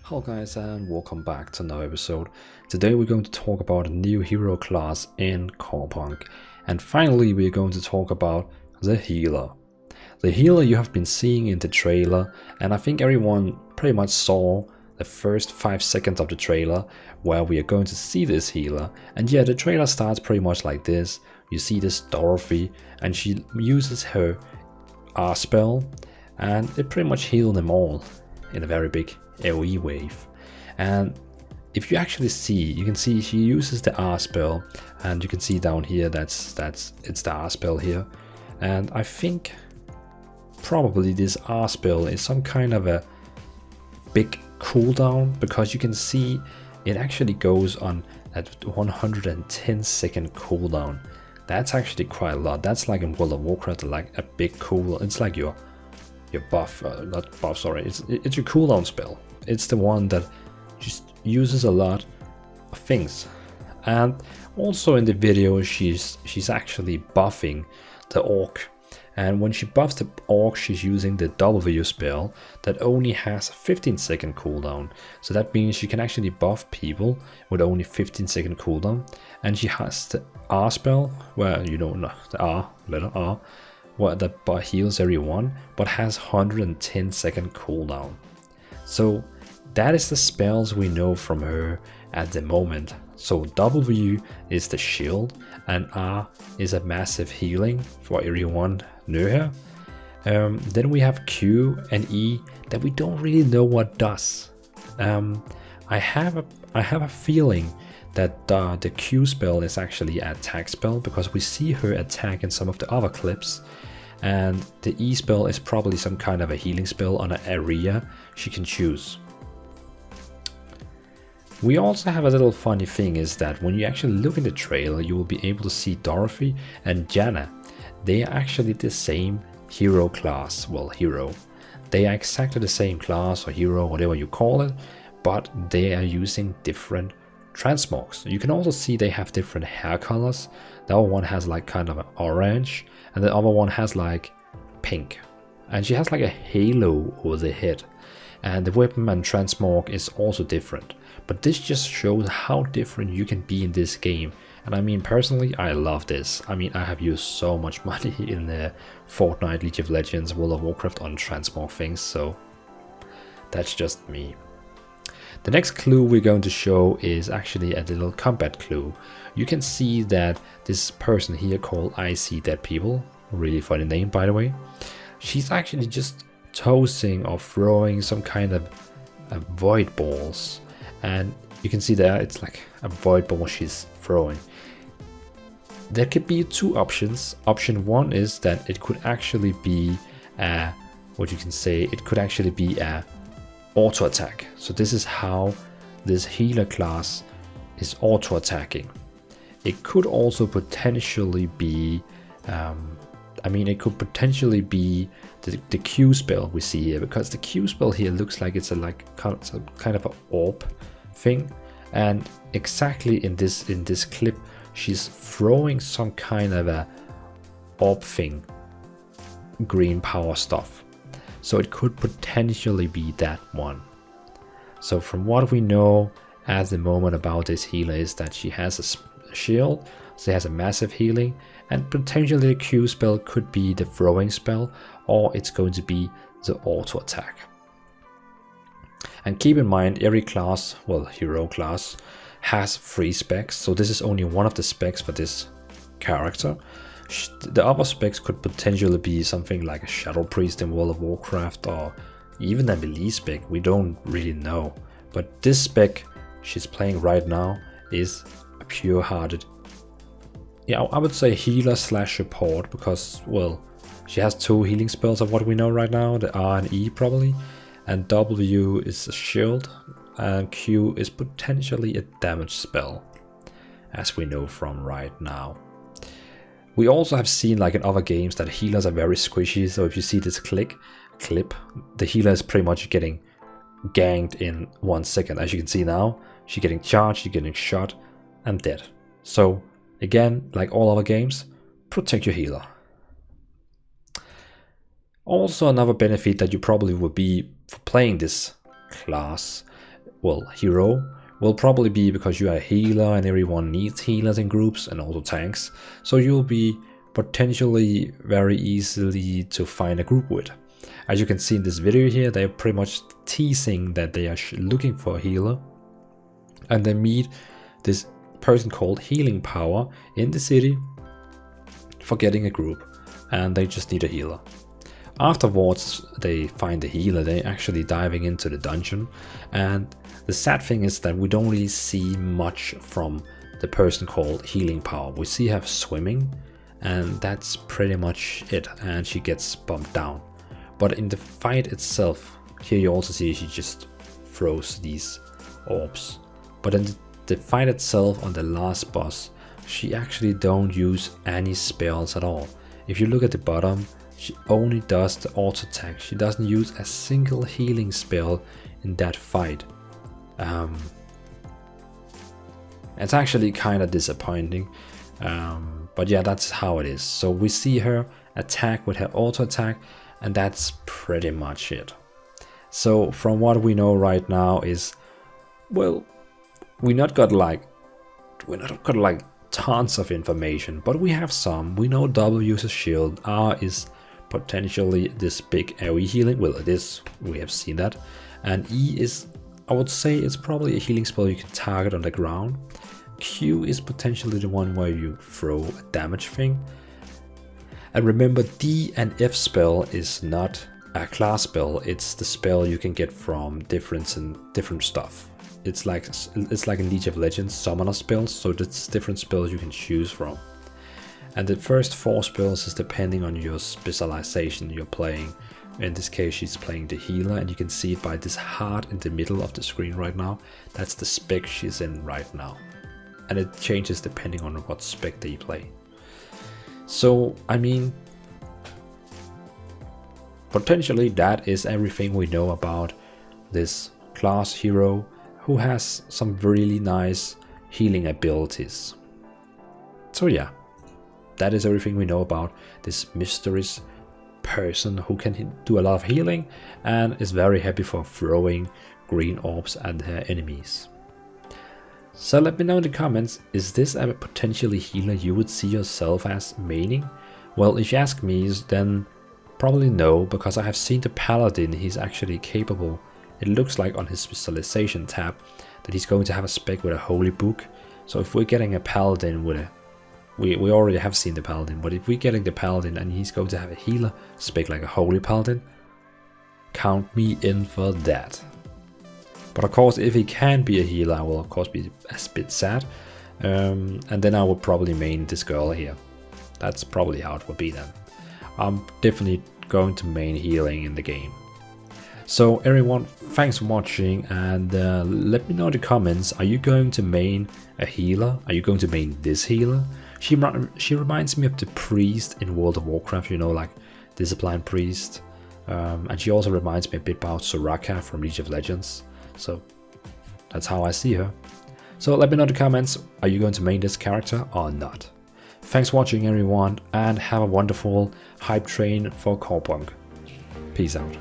Hello guys and welcome back to another episode. Today we're going to talk about a new hero class in Corepunk, and finally we're going to talk about the healer. The healer you have been seeing in the trailer, and I think everyone pretty much saw the first 5 seconds of the trailer where we are going to see this healer. And yeah, the trailer starts pretty much like this. You see this Dorothy and she uses her R spell and it pretty much heals them all in a very big AoE wave. And if you actually see, you can see she uses the R spell, and you can see down here it's the R spell here. And I think probably this R spell is some kind of a big cooldown, because you can see it actually goes on at 110-second cooldown. That's actually quite a lot. That's like in World of Warcraft, like a big cooldown. It's like your buff, not buff, sorry, it's your cooldown spell. It's the one that just uses a lot of things. And also in the video she's actually buffing the orc, and when she buffs the orc she's using the W spell that only has a 15-second cooldown. So that means she can actually buff people with only 15-second cooldown. And she has the R spell where, you know, the R, letter R, that heals everyone, but has 110-second cooldown. So that is the spells we know from her at the moment. So W is the shield, and R is a massive healing for everyone near her. Then we have Q and E that we don't really know what does. I have a feeling that the Q spell is actually an attack spell, because we see her attack in some of the other clips. And the E spell is probably some kind of a healing spell on an area she can choose. We also have a little funny thing, is that when you actually look in the trailer, you will be able to see Dorothy and Jana. They are actually the same hero class. Well, hero. They are exactly the same class or hero, whatever you call it, but they are using different transmogs. You can also see they have different hair colors. The other one has like kind of an orange, and the other one has like pink. And she has like a halo over the head. And the weapon and transmog is also different. But this just shows how different you can be in this game. And I mean, personally, I love this. I mean, I have used so much money in Fortnite, League of Legends, World of Warcraft on transmog things, so that's just me. The next clue we're going to show is actually a little combat clue. You can see that this person here called I See Dead People, really funny name by the way, she's actually just tossing or throwing some kind of void balls. And you can see there it's like a void ball she's throwing. There could be two options. Option one is that it could actually be a auto attack. So this is how this healer class is auto attacking. It could also potentially be it could potentially be the Q spell we see here, because the Q spell here looks like it's a kind of an orb thing, and exactly in this clip she's throwing some kind of a orb thing, green power stuff. So it could potentially be that one. So from what we know at the moment about this healer is that she has a shield, she has a massive healing, and potentially the Q spell could be the throwing spell, or it's going to be the auto attack. And keep in mind, every class, well, hero class, has 3 specs, so this is only one of the specs for this character. The other specs could potentially be something like a Shadow Priest in World of Warcraft, or even a melee spec, we don't really know. But this spec she's playing right now is a pure-hearted, yeah, I would say healer slash support, because, well, she has 2 healing spells of what we know right now, the R and E probably, and W is a shield, and Q is potentially a damage spell, as we know from right now. We also have seen, like in other games, that healers are very squishy, so if you see this clip, the healer is pretty much getting ganked in 1 second. As you can see now, she's getting charged, she's getting shot, and dead. So again, like all other games, protect your healer. Also, another benefit that you probably will be for playing this class well, hero, will probably be because you are a healer and everyone needs healers in groups and also tanks. So you'll be potentially very easily to find a group with. As you can see in this video here, they're pretty much teasing that they are looking for a healer. And they meet this person called Healing Power in the city for getting a group. And they just need a healer. Afterwards, they find the healer. They're actually diving into the dungeon. And the sad thing is that we don't really see much from the person called Healing Power. We see her swimming, and that's pretty much it. And she gets bumped down. But in the fight itself, here you also see she just throws these orbs. But in the fight itself on the last boss, she actually don't use any spells at all. If you look at the bottom, she only does the auto attack. She doesn't use a single healing spell in that fight. It's actually kind of disappointing. But yeah, that's how it is. So we see her attack with her auto attack, and that's pretty much it. So from what we know right now is, well, we not got like tons of information, but we have some. We know W uses shield, R is potentially this big AoE healing, well it is, we have seen that, and E is, I would say it's probably a healing spell you can target on the ground. Q is potentially the one where you throw a damage thing. And remember, D and F spell is not a class spell, it's the spell you can get from different stuff. It's like in League of Legends summoner spells, so it's different spells you can choose from. And the first 4 spells is depending on your specialization you're playing. In this case, she's playing the healer, and you can see it by this heart in the middle of the screen right now. That's the spec she's in right now. And it changes depending on what spec they play. So, I mean, potentially that is everything we know about this class hero who has some really nice healing abilities. So yeah, that is everything we know about this mysterious person who can do a lot of healing and is very happy for throwing green orbs at her enemies. So let me know in the comments, is this a potentially healer you would see yourself as maining? Well, if you ask me, then probably no, because I have seen the Paladin, he's actually capable. It looks like on his specialization tab that he's going to have a spec with a holy book. So if we're getting a Paladin with a, we already have seen the Paladin, but if we're getting the Paladin and he's going to have a healer spec like a holy Paladin, count me in for that. But of course, if he can be a healer, I will of course be a bit sad. And then I would probably main this girl here. That's probably how it would be then. I'm definitely going to main healing in the game. So everyone, thanks for watching, and let me know in the comments, are you going to main a healer? Are you going to main this healer? She reminds me of the priest in World of Warcraft, you know, like Discipline Priest. And she also reminds me a bit about Soraka from League of Legends. So that's how I see her. So let me know in the comments, are you going to main this character or not? Thanks for watching everyone, and have a wonderful hype train for Corepunk. Peace out.